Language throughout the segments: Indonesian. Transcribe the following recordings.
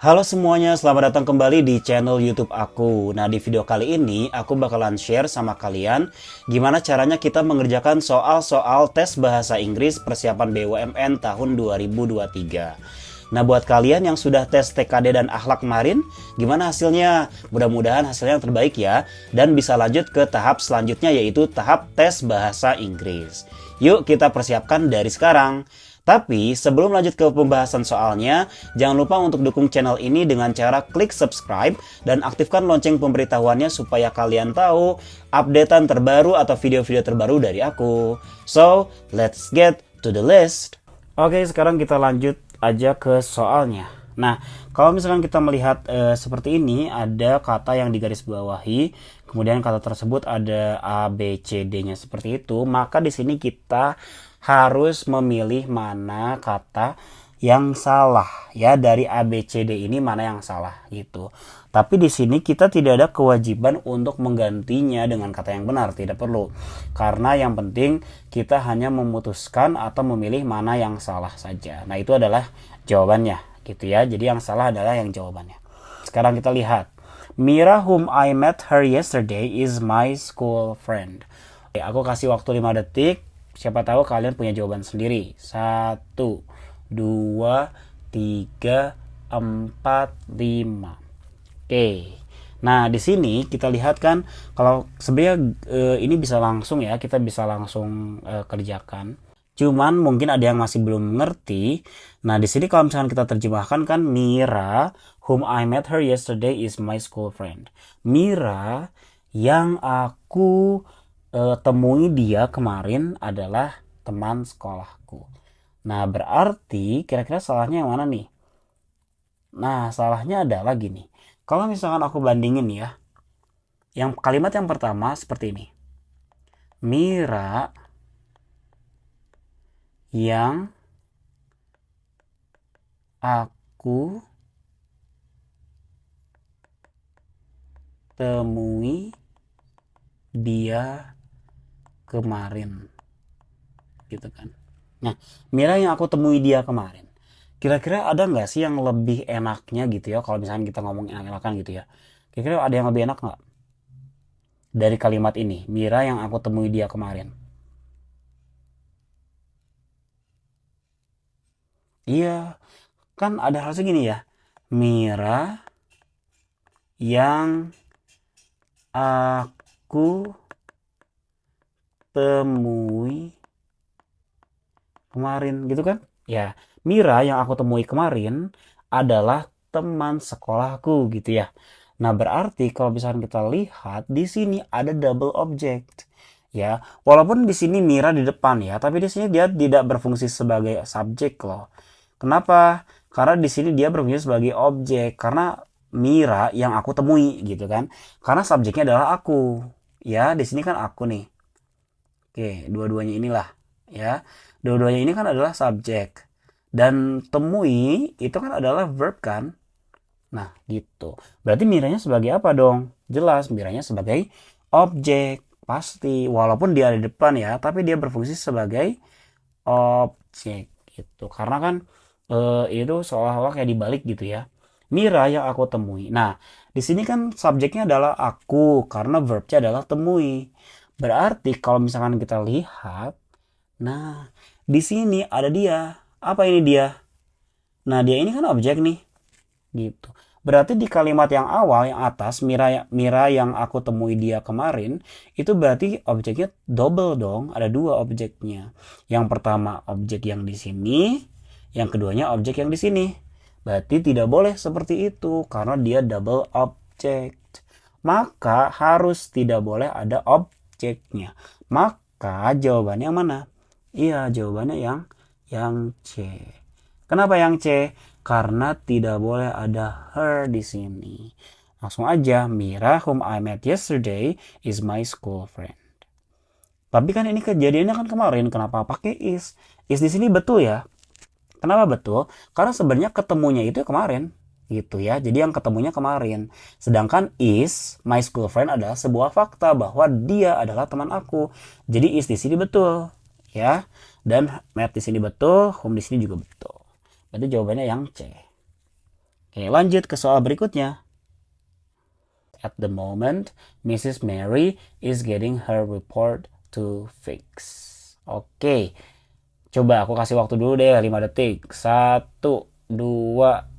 Halo semuanya, selamat datang kembali di channel YouTube aku. Nah, di video kali ini aku bakalan share sama kalian gimana caranya kita mengerjakan soal-soal tes bahasa Inggris persiapan BUMN tahun 2023. Nah, buat kalian yang sudah tes TKD dan akhlak kemarin, gimana hasilnya? Mudah-mudahan hasilnya yang terbaik ya, dan bisa lanjut ke tahap selanjutnya yaitu tahap tes bahasa Inggris. Yuk kita persiapkan dari sekarang. Tapi sebelum lanjut ke pembahasan soalnya, jangan lupa untuk dukung channel ini dengan cara klik subscribe dan aktifkan lonceng pemberitahuannya supaya kalian tahu updatean terbaru atau video-video terbaru dari aku. So, let's get to the list. Oke, sekarang kita lanjut aja ke soalnya. Nah, kalau misalkan kita melihat seperti ini, ada kata yang digarisbawahi, kemudian kata tersebut ada A, B, C, D-nya seperti itu, maka di sini kita harus memilih mana kata yang salah ya, dari A, B, C, D ini mana yang salah gitu. Tapi di sini kita tidak ada kewajiban untuk menggantinya dengan kata yang benar, tidak perlu. Karena yang penting kita hanya memutuskan atau memilih mana yang salah saja. Nah, itu adalah jawabannya gitu ya. Jadi yang salah adalah yang jawabannya. Sekarang kita lihat. Mira whom I met her yesterday is my school friend. Oke, aku kasih waktu 5 detik. Siapa tahu kalian punya jawaban sendiri. 1, 2, 3, 4, 5. Oke. Nah, di sini kita lihat kan kalau sebenarnya ini bisa langsung ya, kita bisa langsung kerjakan. Cuman mungkin ada yang masih belum ngerti. Nah, di sini kalau misalkan kita terjemahkan kan, Mira whom I met her yesterday is my school friend. Mira yang aku temui dia kemarin adalah teman sekolahku. Nah, berarti kira-kira salahnya yang mana nih? Nah, salahnya adalah gini. Kalau misalkan aku bandingin ya, yang kalimat yang pertama seperti ini. Mira yang aku temui dia kemarin, gitu kan. Nah, Mira yang aku temui dia kemarin. Kira-kira ada nggak sih yang lebih enaknya gitu ya, kalau misalnya kita ngomong enak-enakan gitu ya. Kira-kira ada yang lebih enak nggak dari kalimat ini? Mira yang aku temui dia kemarin. Iya, kan ada harusnya gini ya. Mira yang aku temui kemarin gitu kan? Ya, Mira yang aku temui kemarin adalah teman sekolahku gitu ya. Nah, berarti kalau misalkan kita lihat di sini ada double object. Ya, walaupun di sini Mira di depan ya, tapi di sini dia tidak berfungsi sebagai subjek loh. Kenapa? Karena di sini dia berfungsi sebagai objek, karena Mira yang aku temui gitu kan. Karena subjeknya adalah aku. Ya, di sini kan aku nih. Oke, dua-duanya inilah ya. Dua-duanya ini kan adalah subjek. Dan temui itu kan adalah verb kan. Nah, gitu. Berarti Miranya sebagai apa dong? Jelas, Miranya sebagai objek. Pasti. Walaupun dia ada di depan ya, tapi dia berfungsi sebagai objek gitu. Karena kan itu seolah-olah kayak dibalik gitu ya. Mira yang aku temui. Nah, di sini kan subjeknya adalah aku karena verbnya adalah temui. Berarti kalau misalkan kita lihat, nah di sini ada dia. Apa ini dia? Nah, dia ini kan objek nih, gitu. Berarti di kalimat yang awal yang atas, Mira yang aku temui dia kemarin, itu berarti objeknya double dong, ada dua objeknya. Yang pertama objek yang di sini, yang keduanya objek yang di sini. Berarti tidak boleh seperti itu karena dia double object. Maka harus tidak boleh ada objeknya. Maka jawabannya yang mana? Iya, jawabannya yang C. Kenapa yang C? Karena tidak boleh ada her di sini. Langsung aja, Mira whom I met yesterday is my school friend. Tapi kan ini kejadiannya kan kemarin, kenapa pakai is? Is di sini betul ya? Kenapa betul? Karena sebenarnya ketemunya itu kemarin, gitu ya. Jadi yang ketemunya kemarin. Sedangkan is my school friend adalah sebuah fakta bahwa dia adalah teman aku. Jadi is di sini betul, ya. Dan met di sini betul, whom di sini juga betul. Berarti jawabannya yang C. Oke, lanjut ke soal berikutnya. At the moment, Mrs. Mary is getting her report to fix. Oke, coba aku kasih waktu dulu deh 5 detik. 1, 2,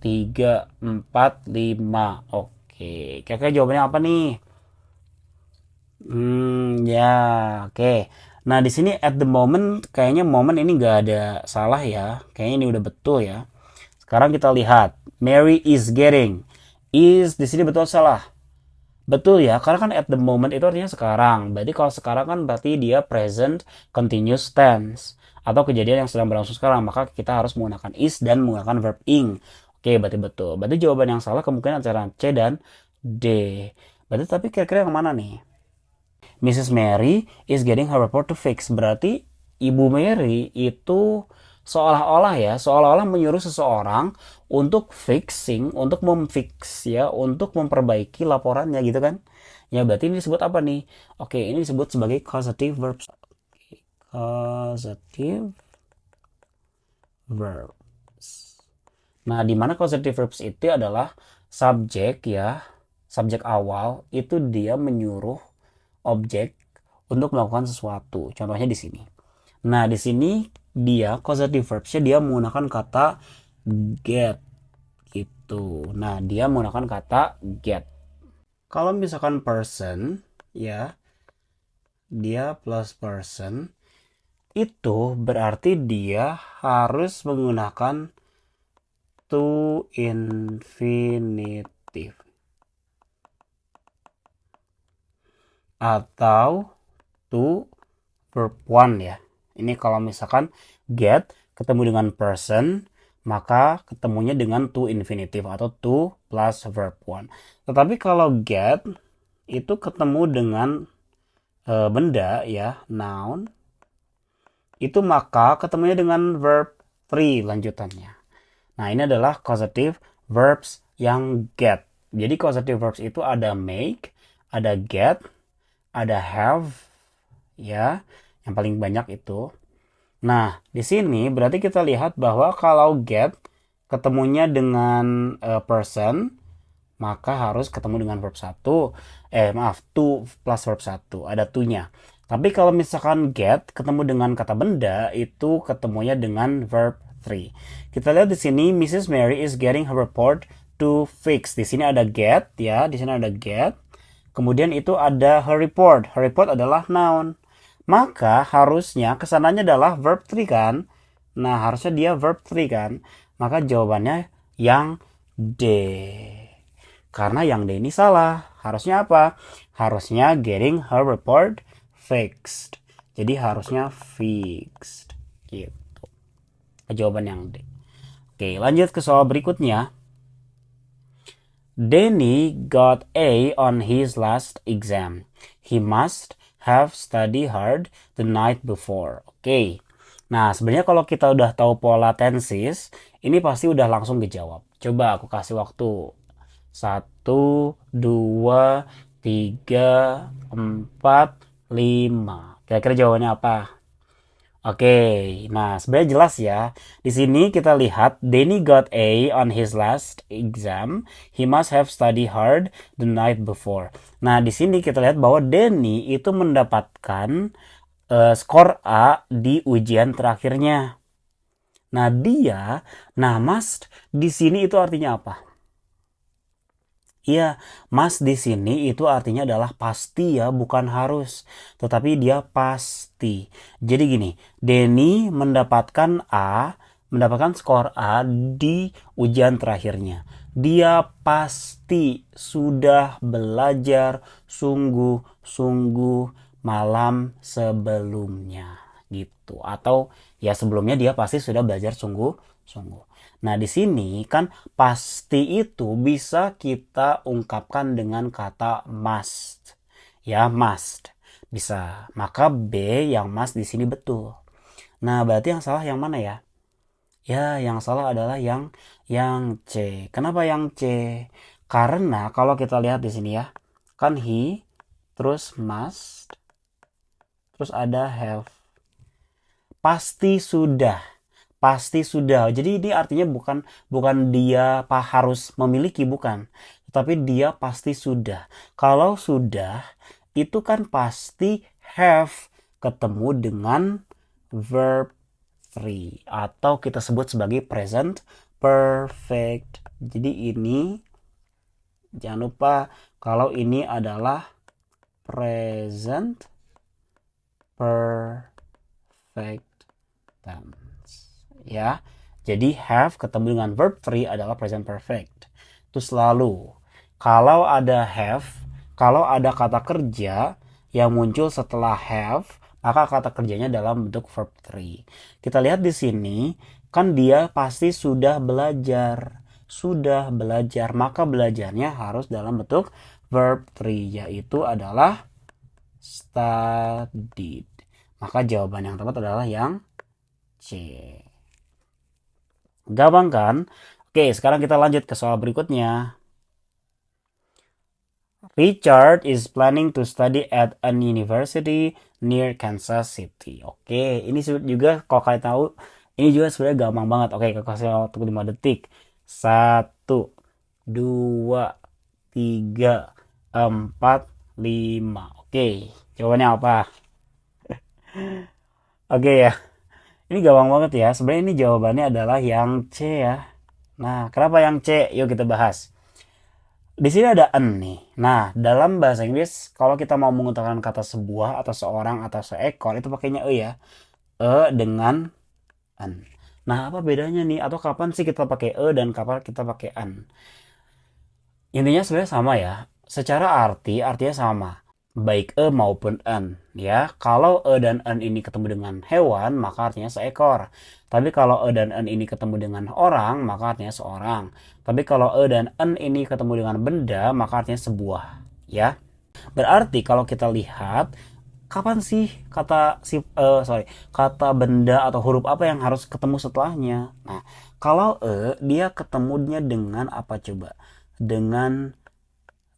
3, 4, 5. Oke, kira-kira jawabannya apa nih? Ya, oke. Nah, di sini at the moment, kayaknya moment ini nggak ada salah ya. Kayaknya ini udah betul ya. Sekarang kita lihat. Mary is getting. Is di sini betul salah? Betul ya, karena kan at the moment itu artinya sekarang. Berarti kalau sekarang kan berarti dia present continuous tense. Atau kejadian yang sedang berlangsung sekarang. Maka kita harus menggunakan is dan menggunakan verb ing. Oke, berarti betul. Berarti jawaban yang salah kemungkinan antara C dan D. Berarti tapi kira-kira yang mana nih? Mrs. Mary is getting her report to fix. Berarti Ibu Mary itu seolah-olah menyuruh seseorang untuk fixing, untuk memfix ya, untuk memperbaiki laporannya gitu kan. Ya berarti ini disebut apa nih? Oke, ini disebut sebagai causative verbs. Causative verbs. Nah, di mana causative verbs itu adalah subjek ya, subjek awal itu dia menyuruh objek untuk melakukan sesuatu. Contohnya di sini. Nah, di sini dia causative verbsnya dia menggunakan kata get gitu. Nah, dia menggunakan kata get. Kalau misalkan person ya, dia plus person itu berarti dia harus menggunakan to infinitive atau to verb one ya. Ini kalau misalkan get ketemu dengan person, maka ketemunya dengan to infinitive atau to plus verb one. Tetapi kalau get itu ketemu dengan benda ya, noun, itu maka ketemunya dengan verb 3 lanjutannya. Nah, ini adalah causative verbs yang get. Jadi causative verbs itu ada make, ada get, ada have, ya, yang paling banyak itu. Nah, di sini berarti kita lihat bahwa kalau get ketemunya dengan person, maka harus ketemu dengan verb 1. To plus verb 1, ada to-nya. Tapi kalau misalkan get ketemu dengan kata benda, itu ketemunya dengan verb 3. Kita lihat di sini Mrs. Mary is getting her report to fix. Di sini ada get ya, di sini ada get. Kemudian itu ada her report. Her report adalah noun. Maka harusnya kesananya adalah verb 3 kan? Nah, harusnya dia verb 3 kan? Maka jawabannya yang D. Karena yang D ini salah. Harusnya apa? Harusnya getting her report fixed. Jadi harusnya fixed. Gitu. Jawaban yang D. Oke, lanjut ke soal berikutnya. Danny got A on his last exam. He must have studied hard the night before. Oke. Nah, sebenarnya kalau kita udah tahu pola tenses, ini pasti udah langsung dijawab. Coba aku kasih waktu. 1, 2, 3, 4, 5. Kira-kira jawabannya apa? Oke, nah sebenarnya jelas ya. Di sini kita lihat Danny got A on his last exam. He must have studied hard the night before. Nah, di sini kita lihat bahwa Danny itu mendapatkan skor A di ujian terakhirnya. Nah, must di sini itu artinya apa? Iya, must di sini itu artinya adalah pasti ya, bukan harus. Tetapi dia pasti. Jadi gini, Denny mendapatkan skor A di ujian terakhirnya. Dia pasti sudah belajar sungguh-sungguh malam sebelumnya gitu. Atau ya sebelumnya dia pasti sudah belajar sungguh-sungguh. Nah, di sini kan pasti itu bisa kita ungkapkan dengan kata must. Ya, must. Bisa. Maka B yang must di sini betul. Nah, berarti yang salah yang mana ya? Ya, yang salah adalah yang C. Kenapa yang C? Karena kalau kita lihat di sini ya, kan he, terus must, terus ada have. Pasti sudah. pasti sudah. Jadi ini artinya bukan bukan dia harus memiliki, bukan. Tapi dia pasti sudah. Kalau sudah, itu kan pasti have ketemu dengan verb 3 atau kita sebut sebagai present perfect. Jadi ini jangan lupa kalau ini adalah present perfect tense ya. Jadi have ketemu dengan verb 3 adalah present perfect. Itu selalu. Kalau ada have, kalau ada kata kerja yang muncul setelah have, maka kata kerjanya dalam bentuk verb 3. Kita lihat di sini, kan dia pasti sudah belajar. Sudah belajar, maka belajarnya harus dalam bentuk verb 3, yaitu adalah studied. Maka jawaban yang tepat adalah yang C. Gampang kan? Oke, sekarang kita lanjut ke soal berikutnya. Richard is planning to study at an university near Kansas City. Oke, ini juga kalau kalian tahu, ini juga sebenarnya gampang banget. Oke, aku kasih waktu 5 detik. 1, 2, 3, 4, 5. Oke, jawabannya apa? Oke ya. Ini gampang banget ya. Sebenarnya ini jawabannya adalah yang C ya. Nah, kenapa yang C? Yuk kita bahas. Di sini ada an nih. Nah, dalam bahasa Inggris kalau kita mau mengutarakan kata sebuah atau seorang atau seekor itu pakainya ya. Dengan an. Nah, apa bedanya nih? Atau kapan sih kita pakai dan kapan kita pakai an? Intinya sebenarnya sama ya. Secara artinya sama. Baik maupun an ya. Kalau dan an ini ketemu dengan hewan maka artinya seekor. Tapi kalau dan an ini ketemu dengan orang maka artinya seorang. Tapi kalau dan an ini ketemu dengan benda maka artinya sebuah ya. Berarti kalau kita lihat kapan sih kata benda atau huruf apa yang harus ketemu setelahnya. Nah, kalau dia ketemunya dengan apa coba? Dengan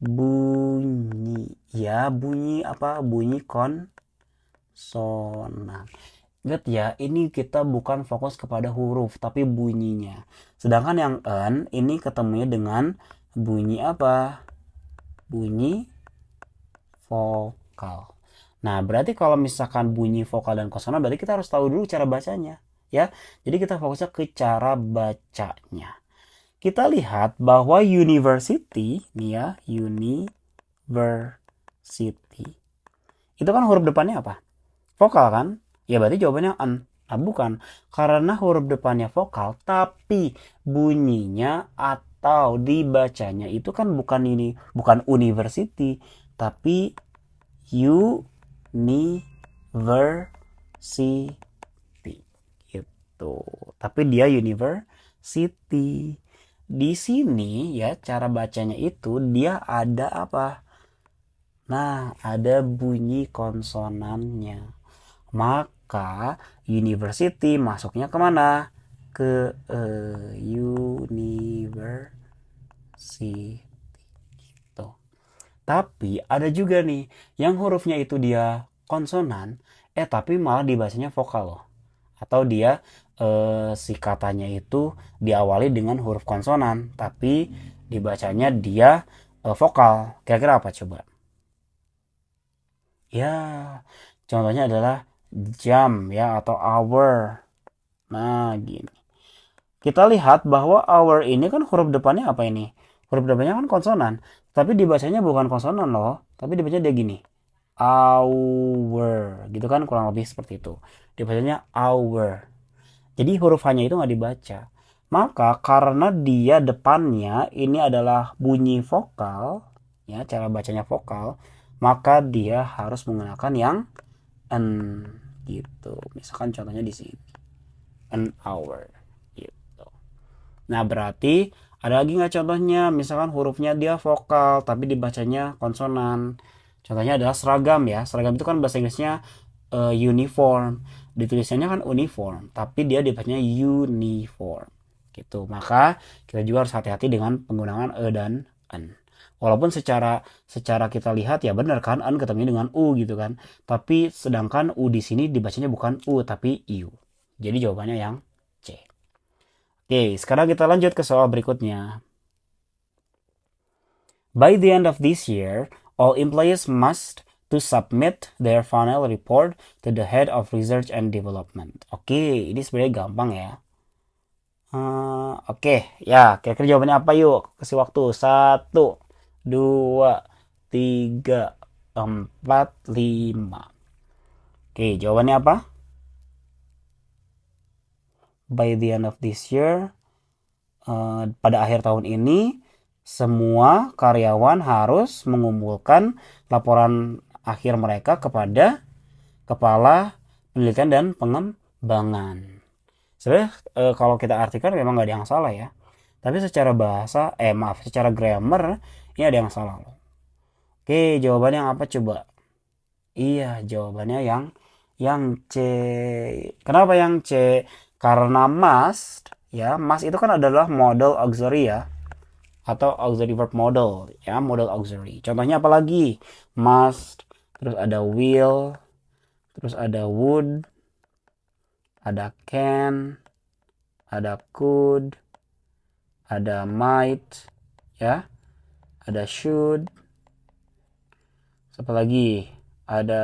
bunyi ya, bunyi apa? Bunyi konsonan. Ingat ya, ini kita bukan fokus kepada huruf tapi bunyinya. Sedangkan yang en ini ketemunya dengan bunyi apa? Bunyi vokal. Nah, berarti kalau misalkan bunyi vokal dan konsonan berarti kita harus tahu dulu cara bacanya ya. Jadi kita fokusnya ke cara bacanya. Kita lihat bahwa university nih ya, university. Itu kan huruf depannya apa? Vokal kan? Ya berarti jawabannya an. Nah, bukan. Karena huruf depannya vokal tapi bunyinya atau dibacanya itu kan bukan university tapi university gitu. Tapi dia university. Di sini ya cara bacanya itu dia ada apa? Nah, ada bunyi konsonannya. Maka university masuknya kemana? Ke university. Gitu. Tapi ada juga nih yang hurufnya itu dia konsonan, tapi malah dibacanya vokal loh. Atau dia si katanya itu diawali dengan huruf konsonan tapi dibacanya dia vokal. Kira-kira apa coba? Ya, contohnya adalah jam ya atau hour. Nah, gini. Kita lihat bahwa hour ini kan huruf depannya apa ini? Huruf depannya kan konsonan, tapi dibacanya bukan konsonan loh, tapi dibacanya dia gini. Hour, gitu kan kurang lebih seperti itu. Dibacanya hour. Jadi huruf hanya itu nggak dibaca. Maka karena dia depannya ini adalah bunyi vokal, ya cara bacanya vokal, maka dia harus menggunakan yang an gitu. Misalkan contohnya di sini, an hour gitu. Nah berarti ada lagi nggak contohnya? Misalkan hurufnya dia vokal tapi dibacanya konsonan. Contohnya adalah seragam ya. Seragam itu kan bahasa Inggrisnya uniform. Ditulisannya kan uniform tapi dia dibacanya uniform gitu. Maka kita juga harus hati-hati dengan penggunaan dan an. Walaupun secara kita lihat ya benar kan an ketemu dengan u gitu kan. Tapi sedangkan u di sini dibacanya bukan u tapi iu. Jadi jawabannya yang C. Oke, sekarang kita lanjut ke soal berikutnya. By the end of this year, all employees must to submit their final report to the head of research and development. Oke, ini sebenarnya gampang ya. Oke, ya, kira-kira jawabannya apa yuk? Kasih waktu. 1, 2, 3, 4, 5. Oke, jawabannya apa? By the end of this year, pada akhir tahun ini, semua karyawan harus mengumpulkan laporan akhir mereka kepada kepala penelitian dan pengembangan. Sebenarnya kalau kita artikan memang nggak ada yang salah ya. Tapi secara bahasa, secara grammar ini ada yang salah loh. Oke, jawabannya yang apa coba? Iya, jawabannya yang C. Kenapa yang C? Karena must, ya, must itu kan adalah modal auxiliary ya, atau auxiliary verb model, ya, modal auxiliary. Contohnya apa lagi? Must, terus ada will, terus ada would, ada can, ada could, ada might, ya, ada should, apa lagi? Ada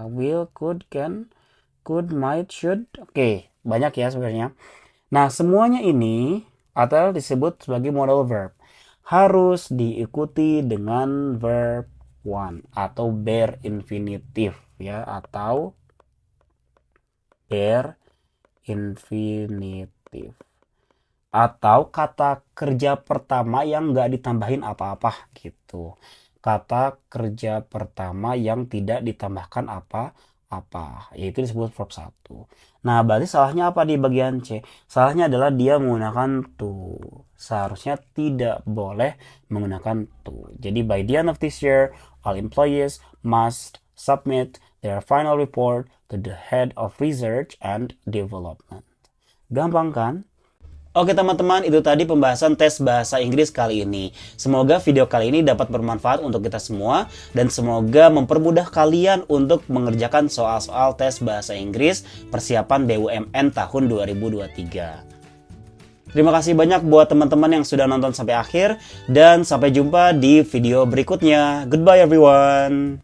will, could, can, could, might, should. Oke, banyak ya sebenarnya. Nah, semuanya ini atau disebut sebagai modal verb harus diikuti dengan verb one atau bare infinitive ya, atau bare infinitive, atau kata kerja pertama yang nggak ditambahin apa-apa gitu. Kata kerja pertama yang tidak ditambahkan apa-apa, yaitu disebut verb 1. Nah, berarti salahnya apa di bagian C? Salahnya adalah dia menggunakan to. Seharusnya tidak boleh menggunakan to. Jadi by the end of this year, all employees must submit their final report to the head of research and development. Gampang kan? Oke teman-teman, itu tadi pembahasan tes bahasa Inggris kali ini. Semoga video kali ini dapat bermanfaat untuk kita semua dan semoga mempermudah kalian untuk mengerjakan soal-soal tes bahasa Inggris persiapan BUMN tahun 2023. Terima kasih banyak buat teman-teman yang sudah nonton sampai akhir dan sampai jumpa di video berikutnya. Goodbye everyone.